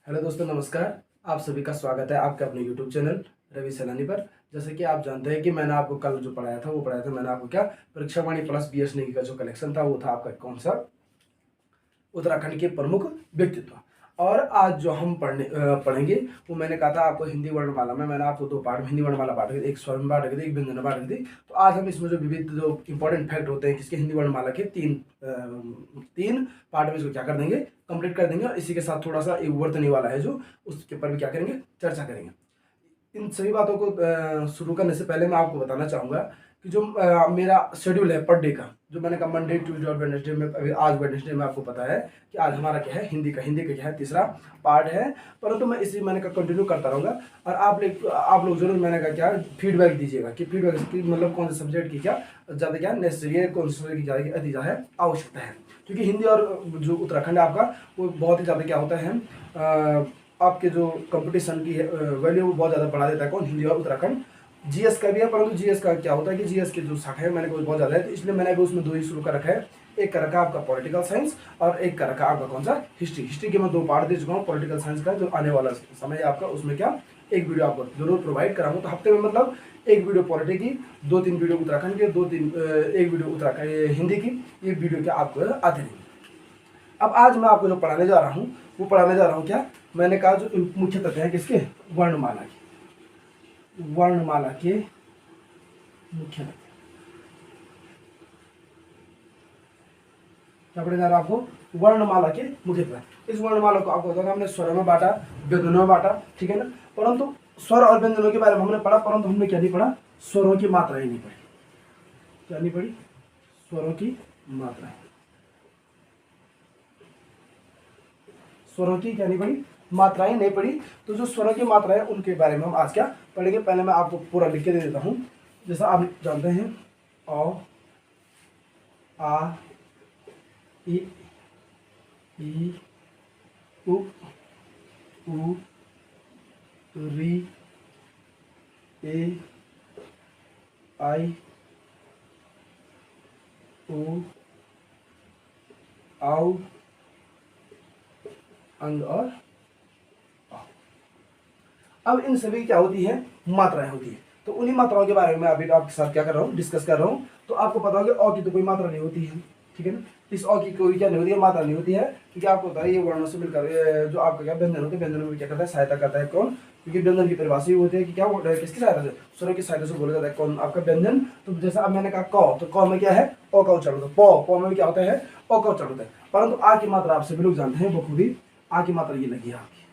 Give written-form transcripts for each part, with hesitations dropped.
Hello दोस्तों, नमस्कार। आप सभी का स्वागत है आपके अपने यूट्यूब चैनल रवि सैलानी पर। जैसे कि आप जानते हैं कि मैंने आपको कल जो पढ़ाया था वो पढ़ाया था मैंने आपको क्या परीक्षा वाणी प्लस बीएस नेगी का जो कलेक्शन था वो था आपका कौन सा, उत्तराखंड के प्रमुख व्यक्तित्व। और आज जो हम पढ़ेंगे वो मैंने कहा था आपको हिंदी वर्णमाला में मैंने आपको दो पार्ट में हिंदी वर्णमाला बांट दी, एक स्वर में बांट दी, एक व्यंजन में बांट दी। तो आज हम इसमें जो विविध जो इंपॉर्टेंट फैक्ट होते हैं किसके हिंदी वर्णमाला के तीन पार्ट में इसको क्या कर देंगे, कंप्लीट कर देंगे। और इसी के साथ थोड़ा सा एक वर्तनी वाला है जो उसके ऊपर भी क्या करेंगे, चर्चा करेंगे। इन सभी बातों को शुरू करने से पहले मैं आपको बताना चाहूँगा कि जो मेरा शेड्यूल है पर डे का, जो मैंने कहा मंडे ट्यूसडे और वेडनेसडे में, अभी आज वेडनेसडे में आपको पता है कि आज हमारा क्या है, हिंदी का क्या है, तीसरा पार्ट है। परंतु मैं इसी मैंने कहा कंटिन्यू करता रहूँगा। और आप लोग जरूर मैंने कहा क्या फीडबैक दीजिएगा कि फीडबैक की मतलब कौन से सब्जेक्ट की क्या ज़्यादा क्या नेसेसरी है, कौन से सब्जेक्ट की ज़्यादा अति ज़्यादा आवश्यकता है। क्योंकि हिंदी और जो उत्तराखंड है आपका वो बहुत ही ज़्यादा क्या होता है, आपके जो कंपटीशन की वैल्यू वो बहुत ज़्यादा बढ़ा देता है। कौन, हिंदी और उत्तराखंड। जीएस का भी है, परंतु जीएस का क्या होता है कि जीएस की जो शाखा है मैंने कोई बहुत ज़्यादा है, तो इसलिए मैंने अभी उसमें दो ही शुरू कर रखा है। एक का रखा आपका पॉलिटिकल साइंस और एक का रखा आपका कौन सा, हिस्ट्री के मैं दो पार्ट दे चुका हूँ। पॉलिटिकल साइंस का जो आने वाला समय है आपका उसमें क्या एक वीडियो आपको जरूर प्रोवाइड कराऊंगा। तो हफ्ते में मतलब एक वीडियो पॉलिटी की, 2-3 वीडियो उत्तराखंड के, एक वीडियो उत्तराखंड हिंदी की, ये वीडियो क्या आपको आते रहेंगे। अब आज मैं आपको जो पढ़ाने जा रहा हूँ वो पढ़ाने जा रहा हूँ क्या, मैंने कहा जो मुख्य तथ्य हैं किसके, वर्णमाला के मुख्य तथ्य। क्या पढ़ने जा रहा हूँ आपको, वर्णमाला के मुख्य तथ्य। इस वर्णमाला को आपको बताया हमने स्वरों में बांटा, व्यंजनों में बांटा, ठीक है ना। परंतु स्वर और व्यंजनों के बारे में हमने पढ़ा, परंतु हमने क्या नहीं पढ़ा, स्वरों की मात्राएं नहीं पढ़ी। क्या नहीं पढ़ी, स्वरों की मात्राएं। स्वरों की क्या नहीं पढ़ी, मात्राएं नहीं पढ़ी। तो जो स्वरों की मात्राएं उनके बारे में हम आज क्या पढ़ेंगे। पहले मैं आपको पूरा लिख के दे देता हूँ। जैसा आप जानते हैं औ, आ, इ, उ, री, ए, आई, ओ, औ, अंग और आ। अब इन सभी क्या होती है, मात्राएं होती है। तो उन्हीं मात्राओं के बारे में अभी आपके साथ क्या कर रहा हूँ, डिस्कस कर रहा हूँ। तो आपको पता होगा अ की तो कोई मात्रा नहीं होती है, ठीक है ना। इस अ की कोई क्या नहीं होती है, मात्रा नहीं होती है। क्योंकि आपको पता है ये वर्णों से मिलकर जो आपका क्या व्यंजन होते हैं, व्यंजनों में क्या करता है, सहायता करता है। कौन, क्योंकि व्यंजन की परिभाषा ये होती है कि क्या किसकी सहायता से, स्वरों की सहायता से बोला जाता है कौन, आपका व्यंजन। तो जैसा अब मैंने कहा क, तो क में क्या है, ओ का उच्चारण होता है। प में क्या होता है, ओ का उच्चारण होता है। परंतु आ की मात्रा आप सभी लोग जानते हैं बखूबी, आ की मात्रा ये लगी है आपकी,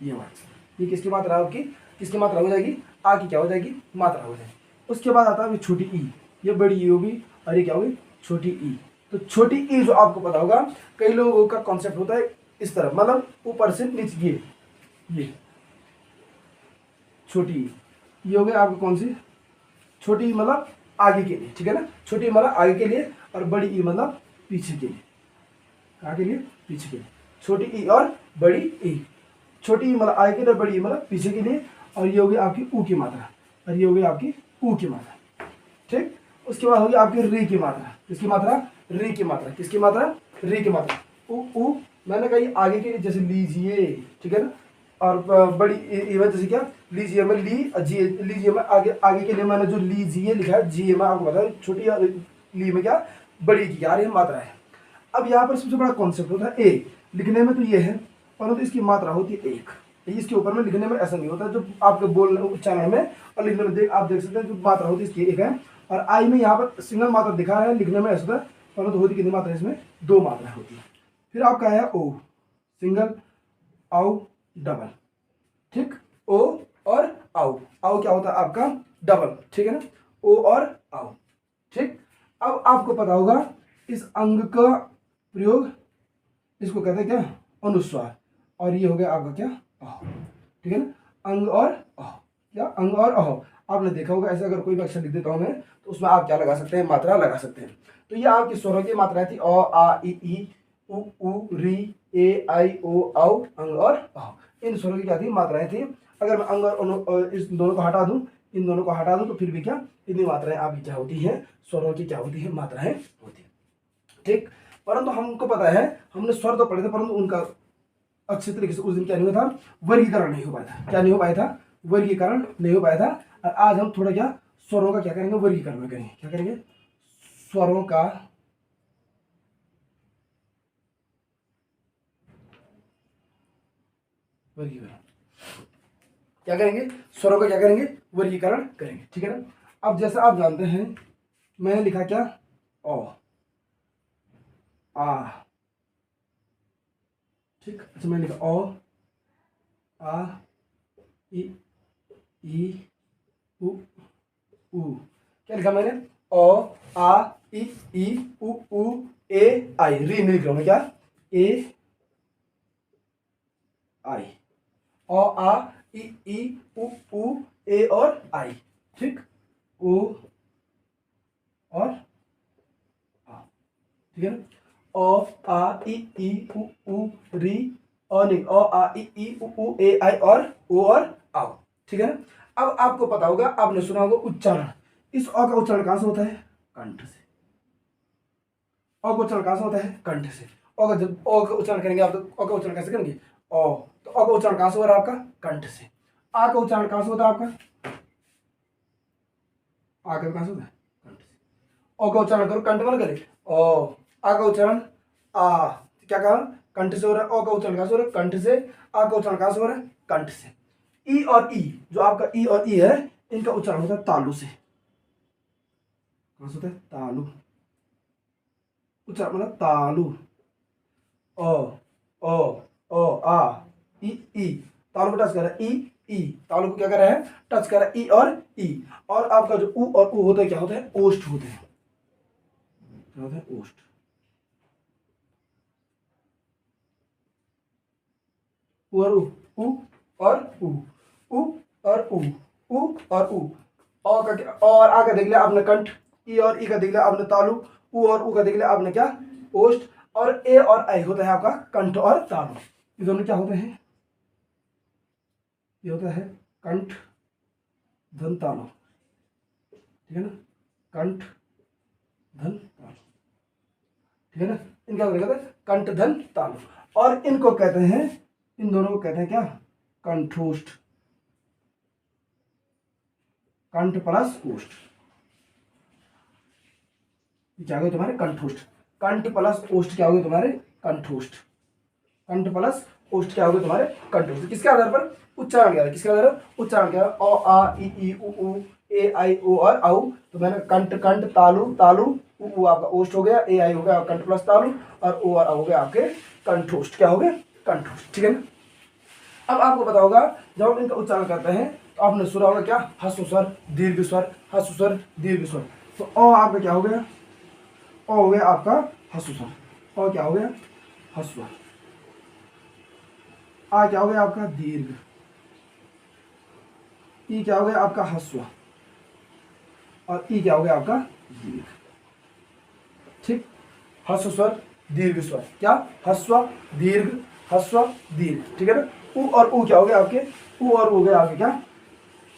ये बात, ये किसकी मात्रा है आपकी, किसकी मात्रा हो जाएगी, आ की क्या हो जाएगी, मात्रा हो जाएगी। उसके बाद आता है छोटी ई, ये बड़ी ई होगी और ये क्या होगी, छोटी ई। तो छोटी ई जो आपको पता होगा, कई लोगों का कॉन्सेप्ट होता है इस तरह, मतलब ऊपर से नीचे ये छोटी ई, ये हो गया आपको कौन सी, छोटी ई मतलब आगे के लिए, ठीक है ना। छोटी ई मतलब आगे के लिए और बड़ी ई मतलब पीछे के लिए, आगे के लिए पीछे के लिए, छोटी ई और बड़ी ई। छोटी ई मतलब आगे के लिए, बड़ी ई मतलब पीछे के लिए। और ये होगी आपकी ऊ की मात्रा, और ये होगी आपकी ऊ की मात्रा, ठीक। उसके बाद होगी आपकी री की मात्रा, किसकी मात्रा, री की मात्रा, किसकी मात्रा, री की मात्रा। ऊ मैंने कही आगे के लिए, जैसे लीजिए, ठीक है ना। और बड़ी ई में जैसे क्या, लीजिए में ली, जी लीजिए में आगे के लिए मैंने जो लीजिए लिखा है, जी में आपको पता है छोटी ली में क्या, बड़ी की क्या मात्रा है। अब यहाँ पर सबसे बड़ा कॉन्सेप्ट होता है ए, लिखने में तो ये है, परंतु इसकी मात्रा होती है एक। इसके ऊपर में लिखने में ऐसा नहीं होता, जो आपके बोलने उच्चारण में और लिखने में आप देख सकते हैं जो मात्रा होती है इसकी एक है। और आई में यहाँ पर सिंगल मात्रा दिखा रहा है, लिखने में ऐसा, परंतु होती कितनी मात्रा, इसमें दो मात्रा होती है। फिर आपका है ओ, सिंगल, आओ, डबल, ठीक। ओ और आओ क्या होता है आपका, डबल, ठीक है ना। ओ और आओ, ठीक। अब आपको पता होगा इस अंग का प्रयोग, इसको कहते हैं क्या, अनुस्वार। और ये हो गया आपका क्या, अह, ठीक है ना। अंग और अह, क्या, अंग और अह। आपने देखा होगा ऐसे अगर कोई भी अक्षर लिख देता हूं मैं, तो उसमें आप क्या लगा सकते हैं, मात्रा लगा सकते हैं। तो ये आपकी स्वरों की मात्राएं थी, अ, आ, ई, उ, री, ए, आई, ओ, औ, अंग और अह। इन स्वरों की क्या थी, मात्राएं थी। अगर मैं अंग और इस दोनों को हटा दूं, इन दोनों को हटा दूं, तो फिर भी क्या, इतनी मात्राएं आपकी क्या होती है, स्वरों की क्या होती है, मात्राएं होती है, ठीक। परंतु हमको पता है, हमने स्वर तो पढ़े थे, परंतु उनका अच्छे तरीके से उस दिन क्या नहीं हुआ था, वर्गीकरण नहीं हो पाया था। क्या नहीं हो पाया था? वर्गीकरण नहीं हो पाया था। और आज हम थोड़ा क्या स्वरों का क्या करेंगे, वर्गीकरण करेंगे। क्या करेंगे? स्वरों का वर्गीकरण। क्या करेंगे? स्वरों का क्या करेंगे? वर्गीकरण करेंगे। ठीक है ना। अब जैसा आप जानते हैं, मैंने लिखा क्या? ओ, आ। ठीक। अच्छा, मैंने लिखा ओ, आ, ई, उ, उ। क्या लिखा मैंने? ओ, आ, ई, उ, ए, आई। री नहीं लिख रहा हूं मैं। क्या? ए, आई। ओ, आ, ई, उ, ए और आई। ठीक। ओ और आ। ठीक है ना। ओ, आ, ई, उ, री। और नहीं, ओ, आ, ई, उ, ए, आई और ओ और आओ। ठीक है ना। अब आपको पता होगा, आपने सुना होगा उच्चारण। इस अ का उच्चारण कहां से होता है? कंठ से। अ का उच्चारण कहां से होता है? कंठ से। अ का जब अ का उच्चारण करेंगे आप, तो अ का उच्चारण कैसे करेंगे? ओ। तो अ का उच्चारण कहां से हो रहा है आपका? कंठ से। आ का उच्चारण कहां से होता है आपका? आ का कहां से होता है? कंठ से। ओ का उच्चारण करो, कंठ बंद करे। ओ। आ का उच्चारण आ। क्या कहा? कंठ से हो रहा है। ओ का उच्चारण कहां से हो रहा है? कंठ से। आ का उच्चारण कहां से हो रहा है? कंठ से। ई और ई, जो आपका ई और ई है, इनका उच्चारण होता है तालु से। कहां से होता है? तालु। उच्चारण मतलब तालु। ओ, ओ, ओ, आ, ई। तालु को टच कर रहा है। ई। तालु को क्या कर रहा है? टच कर रहा है। ई और ई। और आपका जो उ और उ होता है, क्या होता है? ओष्ठ होते हैं। क्या होता है? ओष्ठ। उ और उ और उ, उ और उ और उ। और का क्या? और आ का देख लिया आपने कंठ, ई और ई का देख लिया आपने तालु, उ और उ का देख लिया आपने क्या? ओष्ठ। और ए और आई होता है आपका कंठ और तालु। ये दोनों क्या होते हैं? ये होता है कंठ धन तालु। ठीक है ना। कंठ धन तालु। ठीक है ना। इनका कहते हैं कंठ धन तालु। और इनको कहते हैं, इन दोनों को कहते हैं क्या? कंठोष्ठ। कंठ प्लस ओष्ठ। क्या हो गए तुम्हारे? कंठोष्ठ। कंठ प्लस ओष्ठ क्या हो गए तुम्हारे? कंठोष्ठ। कंठ प्लस ओष्ठ क्या हो गए तुम्हारे? कंठोष्ठ। किसके आधार पर? उच्चारण के आधार। किसके आधार पर? उच्चारण के आधार। ओ, आ, ई, उ, ए, आई, ओ और औ। तो मैंने कंठ कंठ तालु तालु, उ आपका ओष्ठ हो गया, ए आई हो गया कंठ प्लस तालु, और ओ और औ हो गया आपके कंठोष्ठ। क्या हो गया? कंठोष्ठ। ठीक है ना। अब आपको पता होगा, जब हम इनका उच्चारण करते हैं, तो आपने सुना होगा क्या? ह्रस्व स्वर, दीर्घ स्वर, ह्रस्व स्वर, दीर्घ स्वर। तो अ आपका क्या हो गया? अ हो गया आपका ह्रस्व स्वर। अ क्या हो गया? ह्रस्व। आ क्या हो गया आपका? दीर्घ। ई क्या हो गया आपका? ह्रस्व। और ई क्या हो गया आपका? दीर्घ। ठीक। ह्रस्व स्वर, दीर्घ स्वर। क्या? ह्रस्व, दीर्घ, ह्रस्व, दीर्घ। ठीक है ना। उ और उ क्या हो गया आपके? उ और उ हो गया आपके क्या?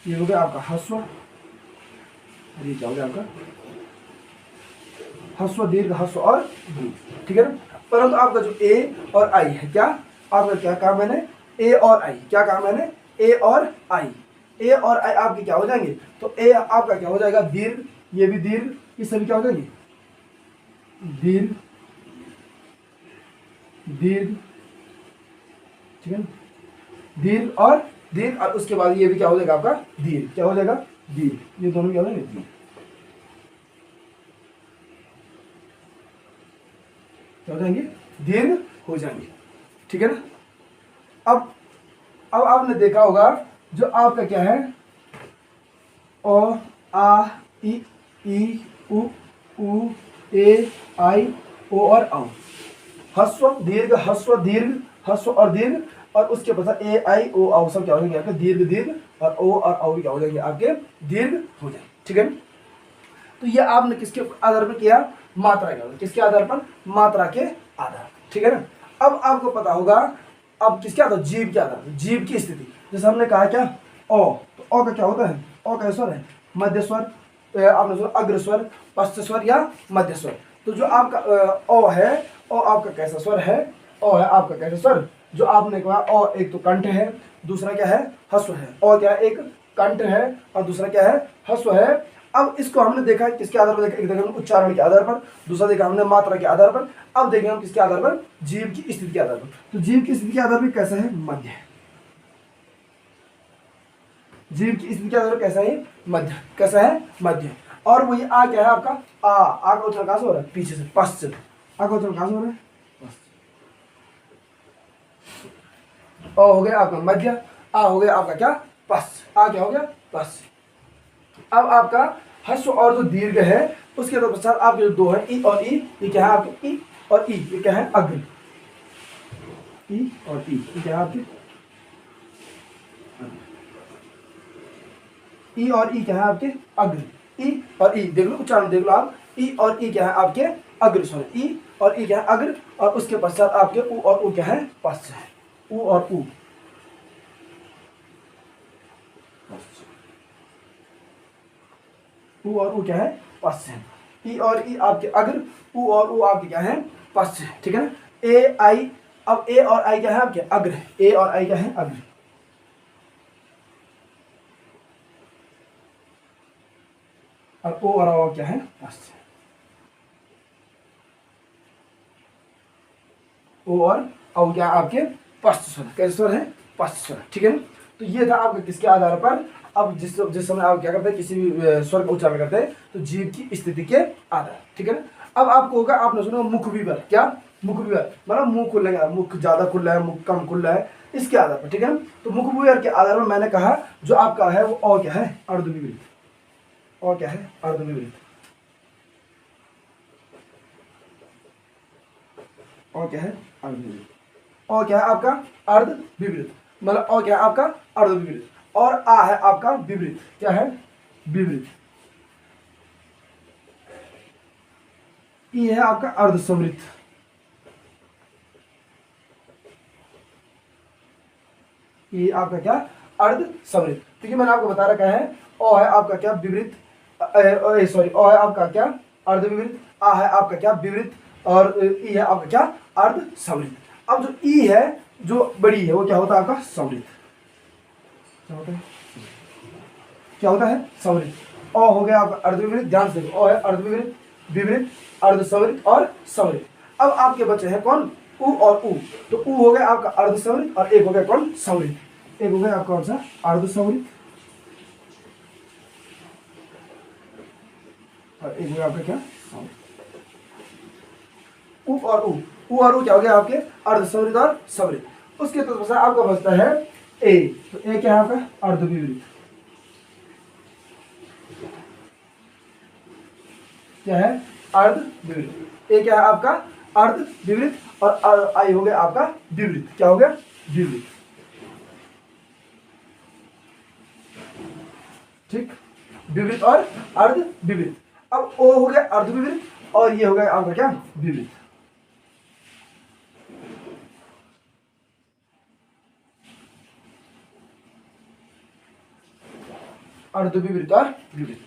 ये हो गया आपका ह्रस्व, और ये क्या हो गया आपका? ह्रस्व, दीर्घ, ह्रस्व और दीर्घ। ठीक है ना। परंतु आपका जो ए और आई है, क्या आपका? क्या कहा मैंने? ए और आई। क्या कहा मैंने? ए और आई। ए और आई आपके क्या हो जाएंगे? तो ए आपका क्या हो जाएगा? दीर्घ। ये भी दीर्घ। ये सभी क्या हो जाएंगे? दीर्घ, दीर्घ। ठीक है ना। दीर्घ और उसके बाद ये भी क्या हो जाएगा आपका? दीर्घ। क्या हो जाएगा? दीर्घ। ये दोनों क्या हो जाएंगे? दीर्घ। क्या हो जाएंगे? दीर्घ हो जाएंगे। ठीक है ना। अब आपने देखा होगा, जो आपका क्या है? ओ, आ, ई, उ, ए, आई, ओ और औ। ह्रस्व, दीर्घ, ह्रस्व, दीर्घ, ह्रस्व और दीर्घ। और उसके पश्चात ए, आई, ओ, औ सब क्या हो जाएंगे आपके? दीर्घ, दीर्घ। और ओ और औ क्या हो जाएंगे आपके? दीर्घ हो जाएंगे। ठीक है ना। तो ये आपने किसके आधार पर किया? मात्रा के आधार। किसके आधार पर? मात्रा के आधार। ठीक है ना। अब आपको पता होगा, अब किसके आधार? जीव के आधार। जीव की स्थिति, जैसे हमने कहा क्या? ओ। तो ओ का क्या होता है? ओ का स्वर है मध्य स्वर, आपने सुना अग्र स्वर, पश्च स्वर या मध्य स्वर। तो जो आपका ओ है, ओ आपका कैसा स्वर है? ओ है आपका कैसा स्वर? जो आपने कहा और एक तो कंठ है, दूसरा क्या है हस्व है, और क्या है एक कंठ है और दूसरा क्या है हस्व है। अब इसको हमने देखा है किसके आधार पर देखा, एक देखा हमने उच्चारण के आधार पर, दूसरा देखा हमने मात्रा के आधार पर, अब देखेंगे हम किसके आधार पर, जीव की स्थिति के आधार पर। तो जीव की स्थिति के आधार पर कैसा है मध्य है, जीव की स्थिति के आधार पर कैसा है मध्य, कैसा है मध्य। और वही आ क्या है आपका आ का उच्चारण कहां से हो रहा है पीछे से पश्च, आ का उच्चारण कहां से हो रहा है ओ हो गया आपका मध्य, आ हो गया आपका क्या पश्च, आ क्या हो गया पश्च। अब आपका हस्व और जो दीर्घ है उसके पश्चात आपके जो दो है ई और ई, ये क्या है आपके ई और ई, ये क्या है अग्र, ई और ई, ये क्या है आपके ई और ई क्या है आपके अग्र, ई और ई देख लो उच्चारण देख लो आप, ई और ई क्या है आपके अग्र, सॉरी ई और ई क्या है अग्र, और उसके पश्चात आपके उ और उ क्या है पश्च है, उ और उ उ और उ क्या है पश्च है, ई और ई आपके अग्र, उ और उ आपके क्या है पश्च है, ठीक है ना। ए आई, अब ए और आई क्या है आपके अग्र, ए और आई क्या है अग्र, और ओ और ओ क्या है पश्च, ओ और औ क्या आपके पश्च स्वर, कैसे स्वर है पश्च स्वर, ठीक है ना। तो ये था आपके किसके आधार पर, अब जिस जिस समय आप क्या करते हैं किसी भी स्वर का उच्चारण करते हैं तो जीव की स्थिति के आधार, ठीक है ना। अब आपको होगा आपने सुना मुख विवर, क्या मुख विवर मतलब मुंह खुल रहा है, मुख ज्यादा खुल रहा है मुख कम खुल रहा है, इसके आधार पर, ठीक है ना। तो मुख विवर के आधार पर मैंने कहा जो आपका है वो और क्या है अर्धविवृत, और क्या है अर्धविवृत, और क्या है अर्धविवृत, और क्या है आपका अर्धविवृत, मतलब और क्या है आपका अर्धविवृत, और आ है आपका विवृत, क्या है विवृत, ई है आपका अर्धसंवृत, ये आपका क्या अर्धसंवृत, क्योंकि मैंने आपको बता रखा है ओ है आपका क्या विवृत, सॉरी ओ है आपका क्या अर्धविवृत, आ है आपका क्या विवृत, और ई है आपका क्या अर्धसंवृत। अब जो ई है जो बड़ी है वो क्या होता है आपका संवृत, क्या होता है क्या होता है संवृत। ओ हो गया आपका अर्धविवृत, ध्यान से ओ है अर्धविवृत, विवृत, अर्धसंवृत और संवृत। अब आपके बचे हैं कौन उ और उ, तो उ हो गया आपका अर्धसंवृत और एक हो गया कौन संवृत, एक हो गया आपका कौन सा अर्धसंवृत और एक हो गया आपका क्या संवृत। उ और उ क्या हो गया आपके अर्धसंवृत और संवृत। उसके तदपश्चात आपका बचता है ए, तो ए क्या है आपका अर्धविवृत, क्या है अर्धविवृत, ए क्या है आपका अर्धविवृत, और आई हो गया आपका विवृत, क्या हो गया विवृत, ठीक विवृत और अर्धविवृत। अब ओ हो गया अर्धविवृत और ये हो गया आपका क्या विवृत, अर्धविवृत और विवृत।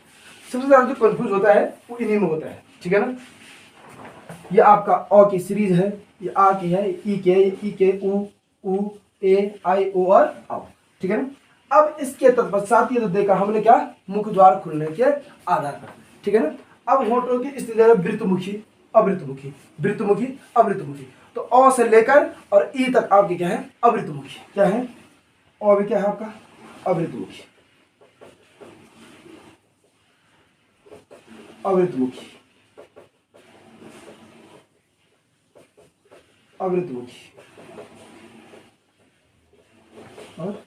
सबसे ज्यादा जो कंफ्यूज होता है वो इन्हीं में होता है, ठीक है ना। ये आपका अ की सीरीज है, ये आ की है, ई के, ई के उ ए आई ओ और औ, ठीक है ना। अब इसके तत्पश्चात ये तो देखा हमने क्या मुख द्वार खुलने के आधार पर, ठीक है ना। अब होठों की स्थिति है वृत्तमुखी अवृत्तमुखी, वृत्तमुखी अवृत्तमुखी, तो अ से लेकर और ई तक आपकी क्या है अवृत्तमुखी, क्या है अ भी क्या है आपका अवृत्तमुखी, अवृत्तमुखी अवृत्तमुखी और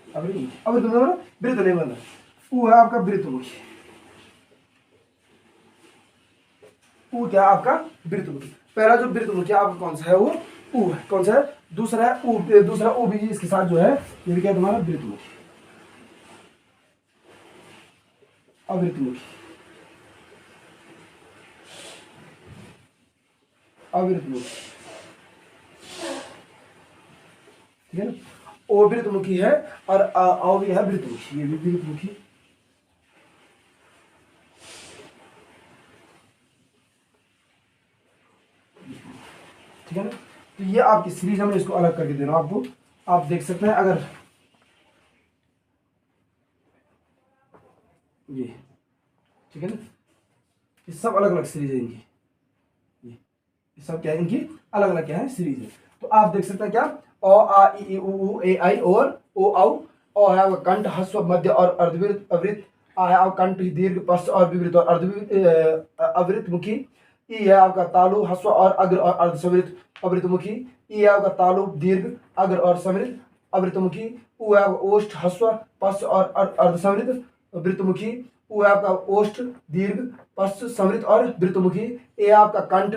अवृत्तमुखी, अवृत्तमुखी मतलब वृत्त नहीं बनना, उ है आपका वृत्तमुखी, उ क्या आपका वृत्तमुखी। पहला जो वृत्तमुखी आपका कौन सा है वो उ है, कौन सा है दूसरा है उ, दूसरा उ भी इसके साथ जो है ये भी क्या तुम्हारा वृत्तमुखी अवृत्तमुखी अवृत्तमुखी, ठीक है ना। ओ वृत्तमुखी है और औ भी है वृत्तमुखी, ये भी वृत्तमुखी, ठीक है ना। तो ये आपकी सीरीज, हमने इसको अलग करके दे रहा हूँ आपको, आप देख सकते हैं अगर ये, ठीक है ना, ये सब अलग अलग सीरीज है इनकी, ये सब क्या है, इनकी अलग अलग क्या है, सीरीज है। तो आप देख सकते हैं क्या, अ आ इ ई उ ऊ ए आई और ओ औ, अ है आपका कंठ, ह्रस्व, मध्य और अर्धवृत्त अवृत्त, आ है आपका कंठ, दीर्घ, पश्च और विवृत और अवृत्त मुखी, ई है आपका तालु, ह्रस्व और अग्र और अर्धसमृद्ध अवृत्त मुखी, ई है आपका तालु, दीर्घ, अग्र और समृद्ध अवृत्त मुखी, उ है आपका ओष्ठ, ह्रस्व, पश्च और अर्धसमृद्ध वृत्तमुखी, उ है आपका ओष्ठ, दीर्घ, पश्च, समृद्ध और वृत्तमुखी, ए है आपका कंठ,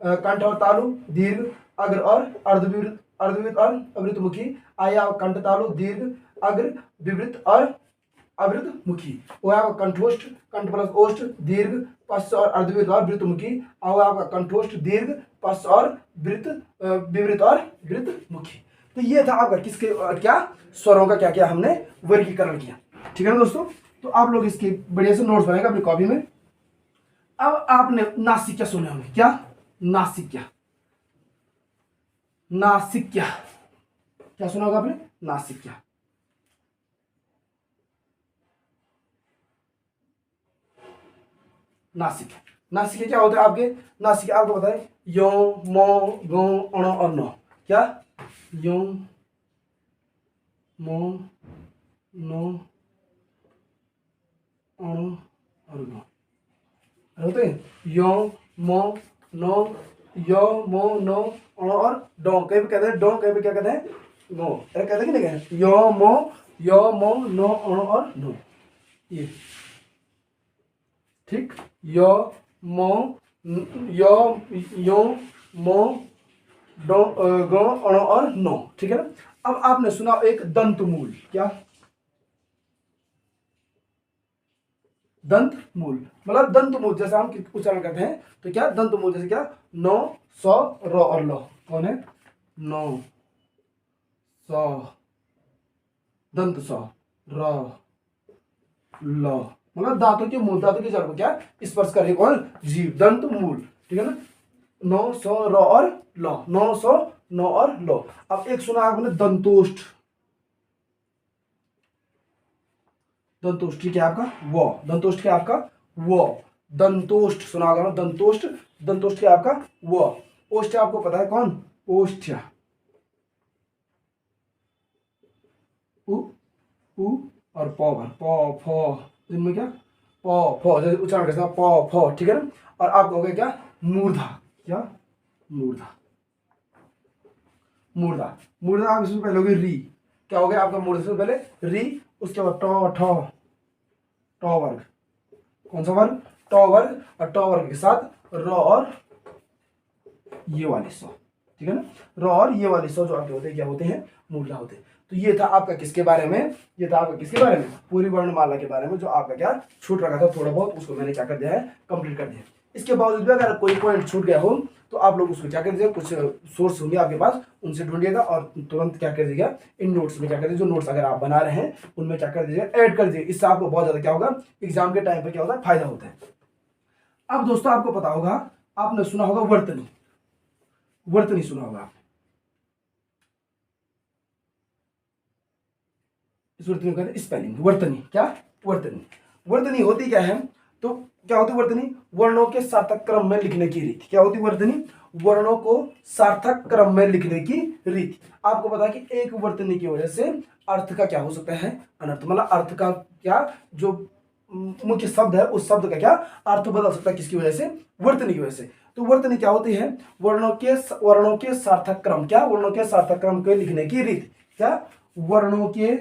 कंठ और तालु, दीर्घ, अग्र और अर्धविवृत, अर्धविवृत और अवृतमुखी, आई आपका कंठ, तालु, दीर्घ, अग्र, विवृत और अवृत मुखी, वो है आपका कंठोष्ठ, कंठ प्लस ओष्ठ, दीर्घ, पश्च और अर्धविवृत और वृत्तमुखी, और आपका कंठोष्ठ, दीर्घ, पश्च और वृत्त, विवृत और वृत्त मुखी। तो ये था आपका किसके क्या, स्वरों का क्या क्या हमने वर्गीकरण किया, ठीक है ना दोस्तों। तो आप लोग इसकी बढ़िया से नोट्स बनाएगा अपनी कॉपी में। अब आपने नासिक्या सुने होंगे, क्या, नासिक्या, नासिक्या, क्या सुना होगा आपने, नासिक्या। नासिक, नासिक क्या होता है आपके, नासिक आपको पता है, यो, मो, गो, अणो और नो, क्या, यो, मो, नो, अणो और नो, होते हैं यो, मो, नो, यो, मो, नो, अणो और डो, कहीं भी कहते हैं डो, कहीं भी क्या कहते हैं, नो, कहते हैं कि नहीं कहते, यो, मो, नो, अणो और नो, ये ठीक, यो, मो, यो, यो, मो, डो, गो, अणो और नो, ठीक है ना। अब आपने सुना एक दंतमूल, क्या, दंतमूल, मतलब दंतमूल जैसा हम उच्चारण करते हैं, तो क्या दंतमूल, जैसे क्या, नो, सौ, रो और लो, कौन है, नो, सौ, दंत सौ, रो, लो, मतलब दांतों के मूल, दांतों की जड़ को क्या स्पर्श कर रही है, कौन, जीव, दंत मूल, ठीक है ना। नौ सौ रो और लो, 900 नो और लो। अब एक सुना आपने दंतोष्ठ, दंतोष्ठ ठीक है आपका वो, दंतोष्ठ क्या आपका वो, दंतोष्ठ सुना होगा ना, दंतोष्ठ, दंतोष्ठ क्या आपका वो, ओष्ठ आपको पता है कौन, ओष्ठ्य, उ, उ और पौ भर, पौ, फो, इनमें क्या, पौ, फो, जैसे उच्चारण करते हैं पौ, फो, ठीक है ना। और आपको हो गया क्या, मूर्धा, क्या, मूर्धा, मूर्धा, मूर्धा आप इसमें पहले होगी री, क्या हो गया आपका मूर्धा से पहले री, उसके बाद टो, ठो, टो वर्ग, कौन सा वर्ग, टो वर्ग, और टो वर्ग के साथ रो और ये वाले सौ, ठीक है ना, रो और ये वाले सौ जो आपके होते हैं क्या होते हैं, मूर्धा होते हैं। तो ये था आपका किसके बारे में, ये था आपका किसके बारे में, पूरी वर्णमाला के बारे में, जो आपका क्या छूट रखा था थोड़ा बहुत, उसको मैंने क्या कर दिया है, कंप्लीट कर दिया। इसके बावजूद भी अगर कोई पॉइंट छूट गया हो तो आप लोग उसको क्या कर दीजिएगा, कुछ सोर्स होंगे आपके पास, उनसे ढूंढिएगा और तुरंत क्या कर दीजिएगा, इन नोट्स में क्या कर दीजिए, जो नोट्स अगर आप बना रहे हैं उनमें क्या कर दीजिए, ऐड कर दीजिए। इससे आपको बहुत ज्यादा क्या होगा, एग्जाम के टाइम पर क्या होता है, फायदा होता है। अब दोस्तों आपको पता होगा, आपने सुना होगा वर्तनी, वर्तनी सुना होगा आपने, इस वर्तनी को कहते हैं स्पेलिंग, वर्तनी, क्या, वर्तनी, वर्तनी होती क्या है, तो क्या होती वर्तनी, वर्णों के सार्थक क्रम में लिखने की रीति, क्या होती वर्तनी, वर्णों को सार्थक क्रम में लिखने की रीति। आपको पता है कि एक वर्तनी की वजह से अर्थ का क्या हो सकता है, अनर्थ, मतलब अर्थ का क्या, जो मुख्य शब्द है उस शब्द का क्या अर्थ बदल सकता है, किसकी वजह से, वर्तनी की वजह से। तो वर्तनी क्या होती है, वर्णों के सार्थक क्रम, क्या, वर्णों के सार्थक क्रम के लिखने की रीति, क्या, वर्णों के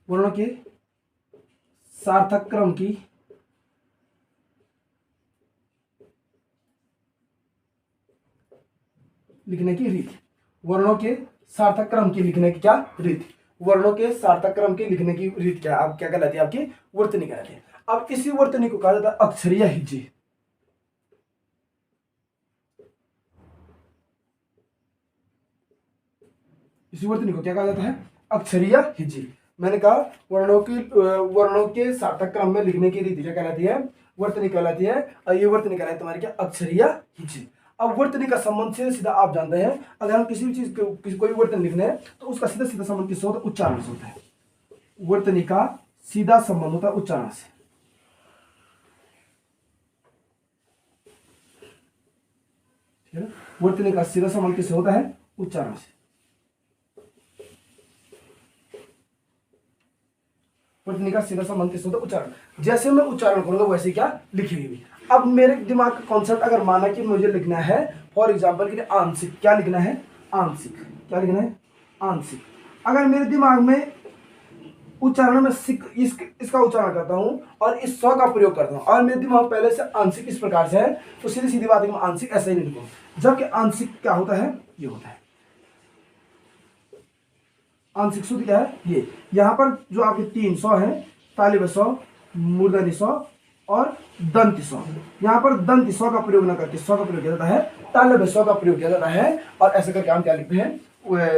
वर्णों के सार्थक क्रम की लिखने की रीति, वर्णों के सार्थक क्रम की लिखने की क्या रीति, वर्णों के सार्थक क्रम की लिखने की रीति क्या, अब क्या कहलाती है, आपकी वर्तनी कहलाती है। अब इसी वर्तनी को कहा जाता है अक्षरीय हिज्जे, इसी वर्तनी को क्या कहा जाता है, अक्षरीय हिज्जे। मैंने कहा वर्णों के सार्थक क्रम में लिखने की रीति क्या कहलाती है? वर्तनी कहलाती है। और ये वर्तनी कहलाती है तुम्हारी क्या? अक्षरीय हिज्जे। अब वर्तनी का संबंध सीधा सीधा आप जानते हैं, अगर हम किसी भी चीज कोई वर्तन लिखना है तो उसका सीधा सीधा संबंध किससे होता है? उच्चारण से होता है। वर्तनी का सीधा संबंध होता है उच्चारण से। ठीक है ना? वर्तनी का सीधा संबंध किससे होता है? उच्चारण से। वर्तनी का सीधा संबंध किससे होता है? उच्चारण। जैसे मैं उच्चारण करूंगा वैसे क्या लिखेंगे भी। अब मेरे दिमाग का कॉन्सेप्ट अगर माना कि मुझे लिखना है फॉर एग्जांपल के लिए आंशिक, क्या लिखना है? आंशिक। क्या लिखना है? आंशिक। अगर मेरे दिमाग में उच्चारण में इसका उच्चारण करता हूं और इस स्व का प्रयोग करता हूं और मेरे दिमाग पहले से आंशिक इस प्रकार से है, तो सीधी सीधी बात है कि मैं आंशिक ऐसा ही नहीं लिखूंगा। जबकि आंशिक क्या होता है? ये होता है आंशिक सूत्र क्या है? ये यहां पर जो आपके 3 सौ है, तालिब सौ, मूर्धनी सौ और दंत सौ, यहां पर दंत सौ का प्रयोग न करके सौ का प्रयोग किया जाता है, तालिब सौ का प्रयोग किया जाता है। और ऐसा करके हम क्या लिखते हैं?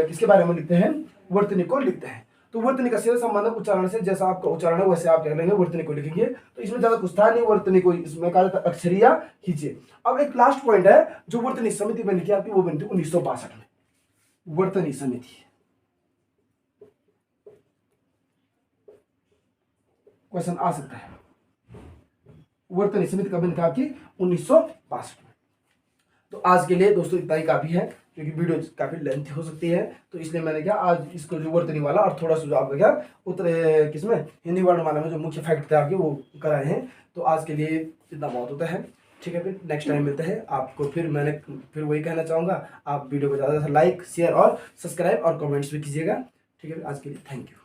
किसके बारे में लिखते हैं? वर्तनी को लिखते हैं। तो वर्तनी का सीधा संबंध उच्चारण से, जैसा आपका उच्चारण है वैसे आप क्या करेंगे? वर्तनी को लिखेंगे। तो इसमें ज्यादा कुछ था नहीं, वर्तनी को इसमें कहा जाता है अक्षरीय हिज्जे। अब एक लास्ट पॉइंट है जो वर्तनी समिति बनी थी आपकी, वो बनी थी 1962 में। वर्तनी समिति क्वेश्चन आ सकता है। वर्तनी समिति कब बनी थी आपकी? 1962 में। तो आज के लिए दोस्तों इतना ही काफी है, क्योंकि वीडियो काफी लेंथी हो सकती है, तो इसलिए मैंने क्या आज इसको जो वर्तनी वाला और थोड़ा सा जो आपका क्या उत्तर किसमें हिंदी वर्णमाला में जो मुख्य फैक्ट थे आपके वो कराए हैं। तो आज के लिए इतना बहुत होता है। ठीक है, फिर नेक्स्ट टाइम मिलते हैं आपको। फिर वही कहना चाहूँगा, आप वीडियो को ज़्यादा से लाइक शेयर और सब्सक्राइब और कमेंट्स भी कीजिएगा। ठीक है, आज के लिए थैंक यू।